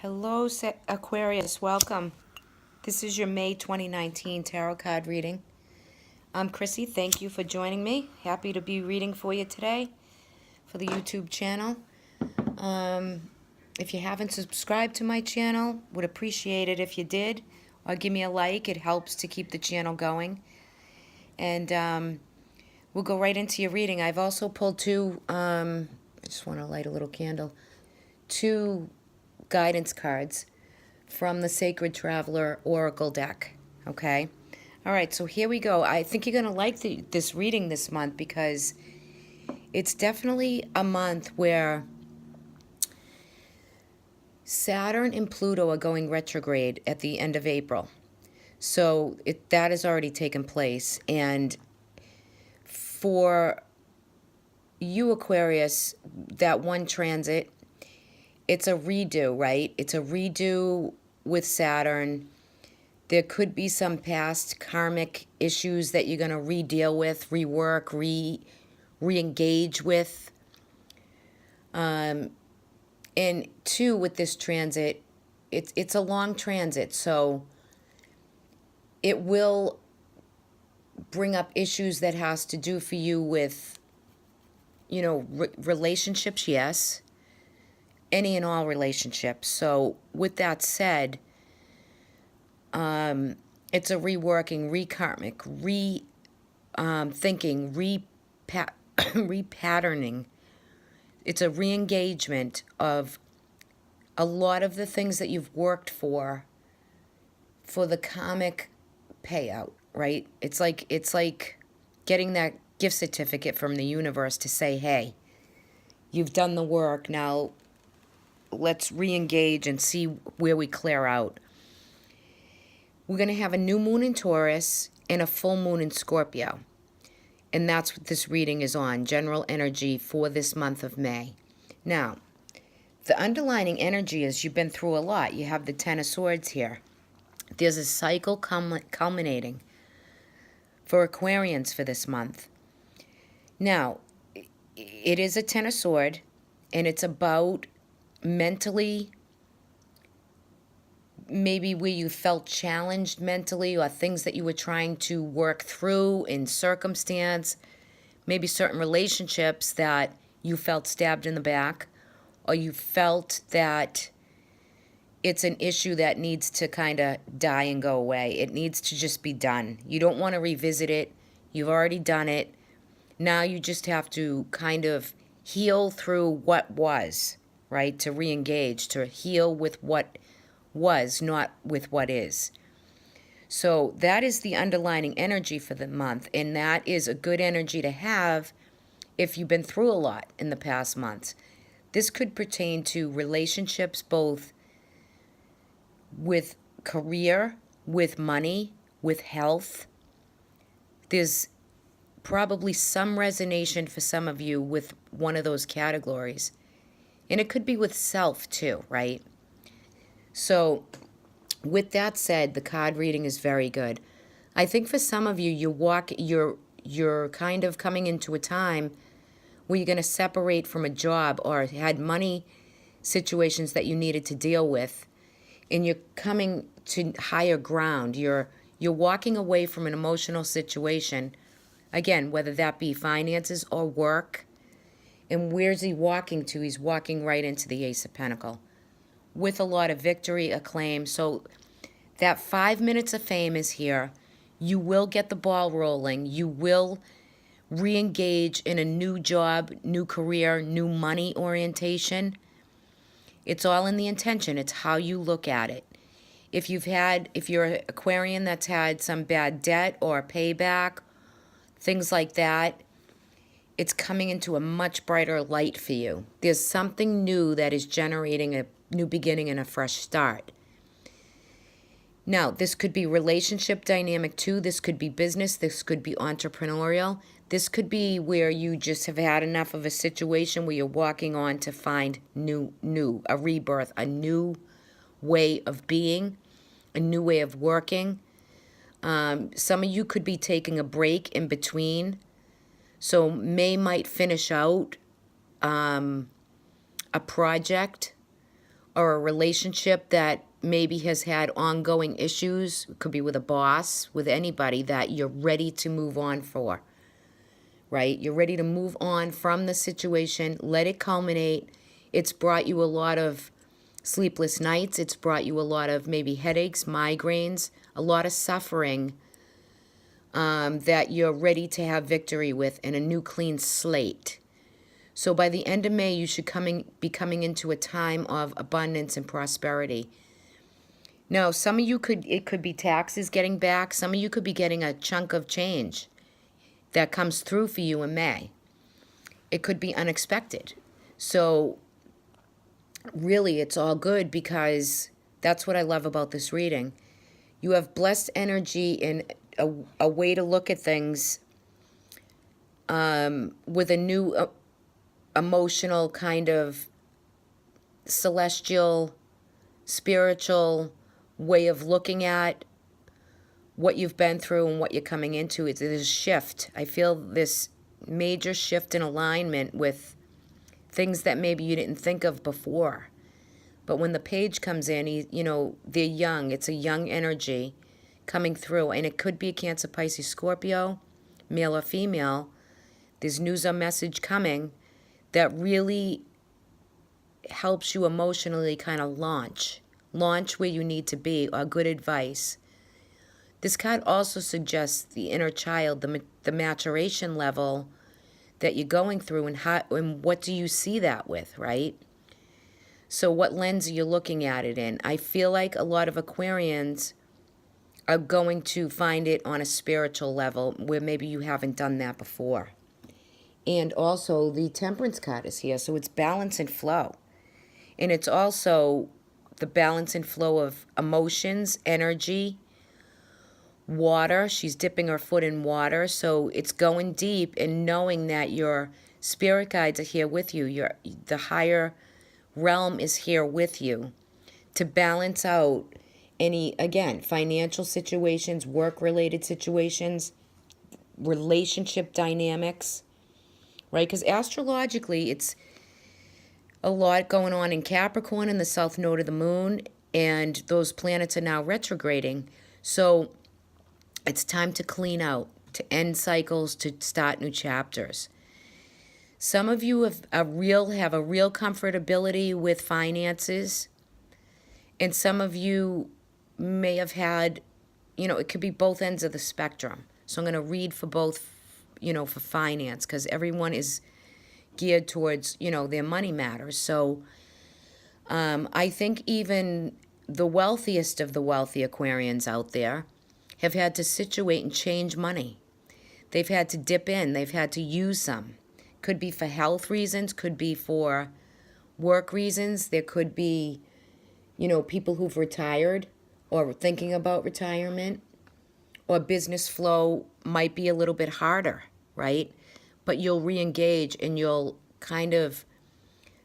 Hello, Aquarius. Welcome. This is your May 2019 tarot card reading. I'm Chrissy. Thank you for joining me. Happy to be reading for you today for the YouTube channel. If you haven't subscribed to my channel, would appreciate it if you did. Or give me a like. It helps to keep the channel going. And we'll go right into your reading. I've also pulled two, I just want to light a little candle, two guidance cards from the Sacred Traveler Oracle deck, okay? All right, so here we go. I think you're going to like this reading this month because it's definitely a month where Saturn and Pluto are going retrograde at the end of April. So that has already taken place. And for you, Aquarius, that one transit, it's a redo, right? It's a redo with Saturn. There could be some past karmic issues that you're going to re-deal with, rework, re-engage with. And two, with this transit, it's a long transit, so it will bring up issues that has to do for you with, you know, relationships, yes. Any and all relationships. So with that said, it's a reworking, re-karmic, thinking, repatterning. It's a re-engagement of a lot of the things that you've worked for the karmic payout, right? It's like getting that gift certificate from the universe to say, hey, you've done the work, now let's re-engage and see where we clear out. We're going to have a new moon in Taurus and a full moon in Scorpio. And that's what this reading is on, general energy for this month of May. Now, the underlying energy is you've been through a lot. You have the Ten of Swords here. There's a cycle culminating for Aquarians for this month. Now, it is a Ten of Swords, and it's about mentally, maybe where you felt challenged mentally, or things that you were trying to work through in circumstance, maybe certain relationships that you felt stabbed in the back, or you felt that it's an issue that needs to kind of die and go away. It needs to just be done. You don't want to revisit it. You've already done it. Now you just have to kind of heal through what was, right? To re-engage, to heal with what was, not with what is. So that is the underlying energy for the month, and that is a good energy to have if you've been through a lot in the past months. This could pertain to relationships, both with career, with money, with health. There's probably some resonation for some of you with one of those categories. And it could be with self too, right? So with that said, the card reading is very good. I think for some of you, you're kind of coming into a time where you're going to separate from a job or had money situations that you needed to deal with, and you're coming to higher ground. You're walking away from an emotional situation, again, whether that be finances or work. And where's he walking to? He's walking right into the Ace of Pentacles with a lot of victory, acclaim. So that 5 minutes of fame is here. You will get the ball rolling. You will re-engage in a new job, new career, new money orientation. It's all in the intention. It's how you look at it. If you're an Aquarian that's had some bad debt or payback, things like that, it's coming into a much brighter light for you. There's something new that is generating a new beginning and a fresh start. Now, this could be relationship dynamic too. This could be business. This could be entrepreneurial. This could be where you just have had enough of a situation where you're walking on to find a rebirth, a new way of being, a new way of working. Some of you could be taking a break in between. So May might finish out a project or a relationship that maybe has had ongoing issues. It could be with a boss, with anybody that you're ready to move on for, right? You're ready to move on from the situation, let it culminate. It's brought you a lot of sleepless nights. It's brought you a lot of maybe headaches, migraines, a lot of suffering that you're ready to have victory with and a new clean slate. So by the end of May, you should be coming into a time of abundance and prosperity. Now, some of you it could be taxes getting back. Some of you could be getting a chunk of change that comes through for you in May. It could be unexpected. So really, it's all good because that's what I love about this reading. You have blessed energy and a way to look at things with a new emotional kind of celestial, spiritual way of looking at what you've been through and what you're coming into. It's a shift. I feel this major shift in alignment with things that maybe you didn't think of before. But when the page comes in, they're young. It's a young energy coming through. And it could be a Cancer, Pisces, Scorpio, male or female. There's news or message coming that really helps you emotionally kind of launch where you need to be, or good advice. This card also suggests the inner child, the maturation level that you're going through, and what do you see that with, right? So what lens are you looking at it in? I feel like a lot of Aquarians are going to find it on a spiritual level where maybe you haven't done that before. And also the Temperance card is here, so it's balance and flow. And it's also the balance and flow of emotions, energy, water. She's dipping her foot in water, so it's going deep and knowing that your spirit guides are here with you. The higher realm is here with you to balance out any, again, financial situations, work-related situations, relationship dynamics, right? Because astrologically, it's a lot going on in Capricorn in the south node of the moon, and those planets are now retrograding. So it's time to clean out, to end cycles, to start new chapters. Some of you have a real comfortability with finances, and some of you may have had, it could be both ends of the spectrum. So I'm going to read for both, for finance, because everyone is geared towards, their money matters. So I think even the wealthiest of the wealthy Aquarians out there have had to situate and change money. They've had to dip in. They've had to use some. Could be for health reasons. Could be for work reasons. There could be, people who've retired or thinking about retirement. Or business flow might be a little bit harder, right? But you'll re-engage and you'll kind of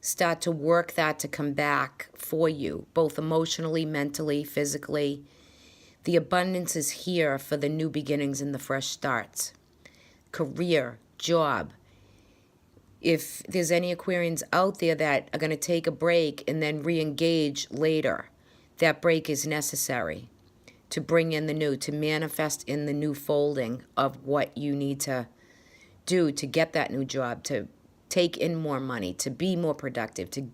start to work that to come back for you, both emotionally, mentally, physically. The abundance is here for the new beginnings and the fresh starts. Career, job. If there's any Aquarians out there that are going to take a break and then re-engage later, that break is necessary to bring in the new, to manifest in the new folding of what you need to do to get that new job, to take in more money, to be more productive, to,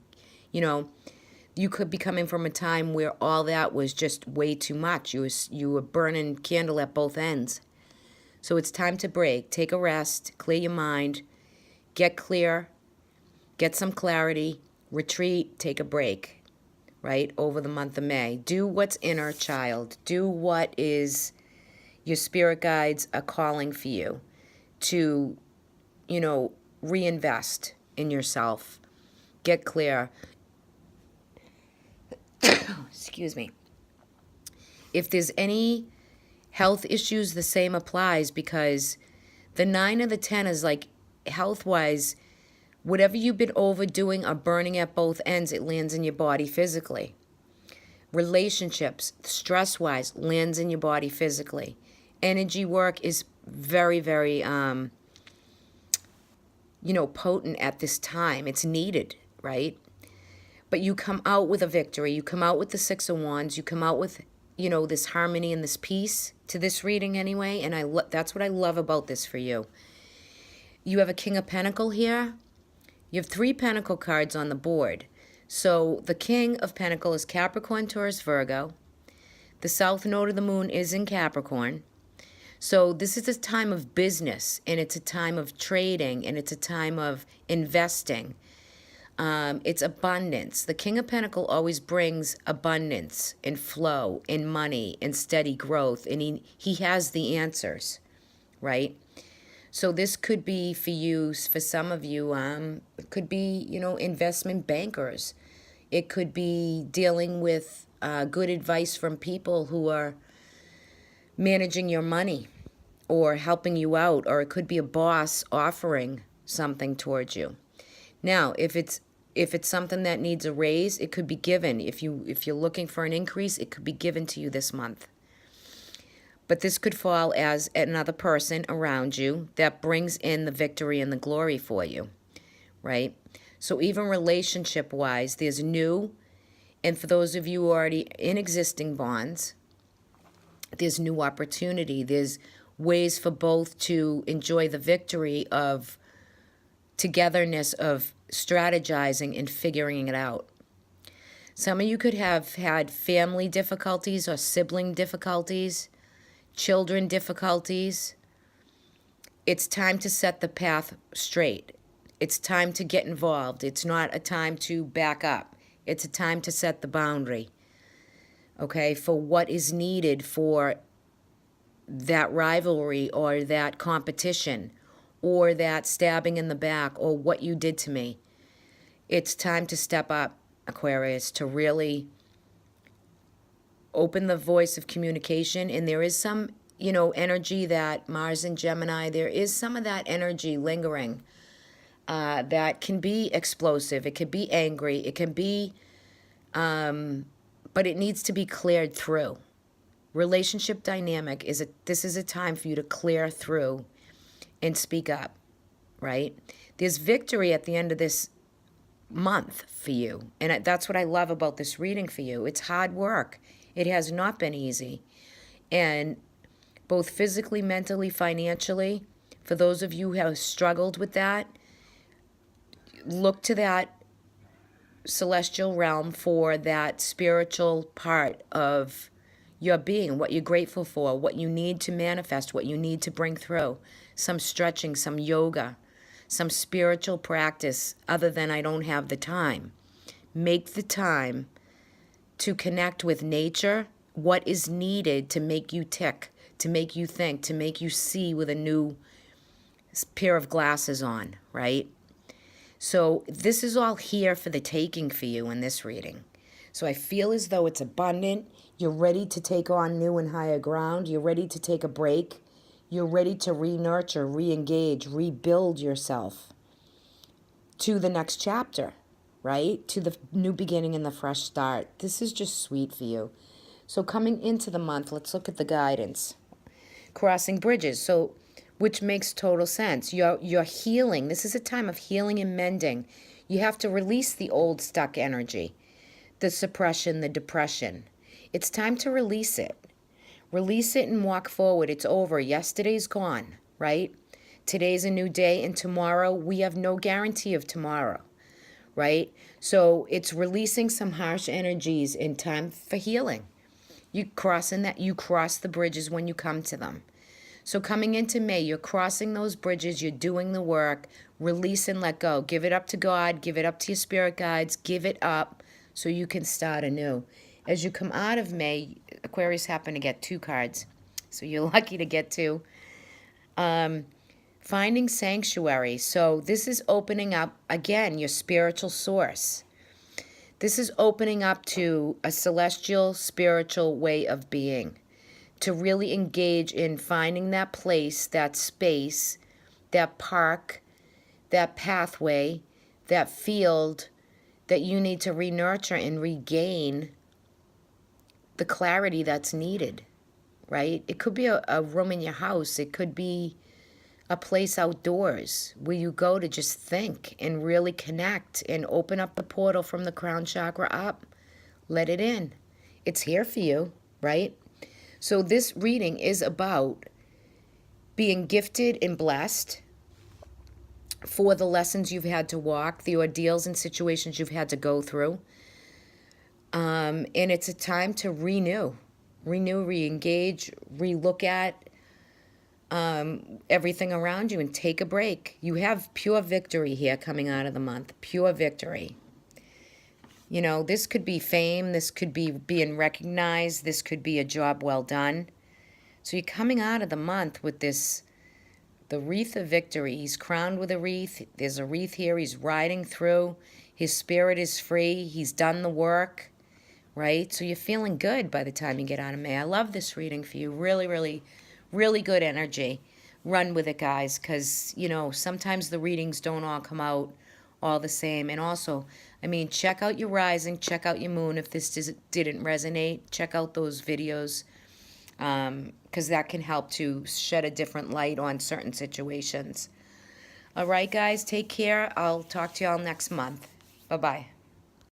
you could be coming from a time where all that was just way too much. You were burning candle at both ends. So it's time to break. Take a rest, clear your mind, get clear, get some clarity, retreat, take a break, right, over the month of May. Do what's inner child. Do what is your spirit guides are calling for you to, reinvest in yourself. Get clear. Excuse me. If there's any health issues, the same applies, because the 9 of the 10 is like, health-wise, whatever you've been overdoing or burning at both ends, it lands in your body physically. Relationships, stress-wise, lands in your body physically. Energy work is very, very, potent at this time. It's needed, right? But you come out with a victory. You come out with the Six of Wands. You come out with, this harmony and this peace to this reading anyway. And that's what I love about this for you. You have a King of Pentacles here. You have 3 Pentacle cards on the board. So the King of Pentacles is Capricorn, Taurus, Virgo. The South Node of the Moon is in Capricorn. So this is a time of business, and it's a time of trading, and it's a time of investing. It's abundance. The King of Pentacles always brings abundance and flow and money and steady growth, and he has the answers, right? So this could be for you, for some of you, it could be, investment bankers. It could be dealing with good advice from people who are managing your money or helping you out, or it could be a boss offering something towards you. Now, if it's something that needs a raise, it could be given. If you're looking for an increase, it could be given to you this month. But this could fall as another person around you that brings in the victory and the glory for you, right? So even relationship-wise, there's new, and for those of you who are already in existing bonds, there's new opportunity. There's ways for both to enjoy the victory of togetherness, of strategizing and figuring it out. Some of you could have had family difficulties or sibling difficulties, children difficulties. It's time to set the path straight. It's time to get involved. It's not a time to back up. It's a time to set the boundary, okay, for what is needed for that rivalry or that competition or that stabbing in the back or what you did to me. It's time to step up, Aquarius, to really open the voice of communication. And there is some, energy that Mars and Gemini, there is some of that energy lingering that can be explosive. It can be angry. It can be, but it needs to be cleared through. Relationship dynamic this is a time for you to clear through and speak up, right? There's victory at the end of this month for you. And that's what I love about this reading for you. It's hard work. It has not been easy. And both physically, mentally, financially, for those of you who have struggled with that, look to that celestial realm for that spiritual part of your being, what you're grateful for, what you need to manifest, what you need to bring through. Some stretching, some yoga, some spiritual practice other than I don't have the time. Make the time to connect with nature, what is needed to make you tick, to make you think, to make you see with a new pair of glasses on, right? So this is all here for the taking for you in this reading. So I feel as though it's abundant. You're ready to take on new and higher ground. You're ready to take a break. You're ready to re-nurture, re-engage, rebuild yourself to the next chapter, right? To the new beginning and the fresh start. This is just sweet for you. So coming into the month, let's look at the guidance. Crossing bridges, so which makes total sense. You're healing. This is a time of healing and mending. You have to release the old stuck energy, the suppression, the depression. It's time to release it. Release it and walk forward. It's over. Yesterday's gone, right? Today's a new day, and tomorrow, we have no guarantee of tomorrow, right? So it's releasing some harsh energies in time for healing. You cross the bridges when you come to them. So coming into May, you're crossing those bridges, you're doing the work, release and let go. Give it up to God, give it up to your spirit guides, give it up so you can start anew. As you come out of May, Aquarius happen to get 2 cards, so you're lucky to get 2. Finding sanctuary. So this is opening up, again, your spiritual source. This is opening up to a celestial, spiritual way of being, to really engage in finding that place, that space, that park, that pathway, that field that you need to re-nurture and regain the clarity that's needed, right? It could be a room in your house. It could be a place outdoors where you go to just think and really connect and open up the portal from the crown chakra up. Let it in. It's here for you, right? So this reading is about being gifted and blessed for the lessons you've had to walk, the ordeals and situations you've had to go through. And it's a time to renew, re-engage, re-look at everything around you and take a break. You have pure victory here coming out of the month, pure victory. You know, this could be fame, this could be being recognized, this could be a job well done. So you're coming out of the month with this, the wreath of victory. He's crowned with a wreath. There's a wreath here. He's riding through. His spirit is free. He's done the work, right? So you're feeling good by the time you get out of May. I love this reading for you. Really, really, really good energy. Run with it, guys, because, you know, sometimes the readings don't all come out all the same. And also, I mean, check out your rising, check out your moon if this didn't resonate. Check out those videos, because that can help to shed a different light on certain situations. All right, guys, take care. I'll talk to y'all next month. Bye-bye.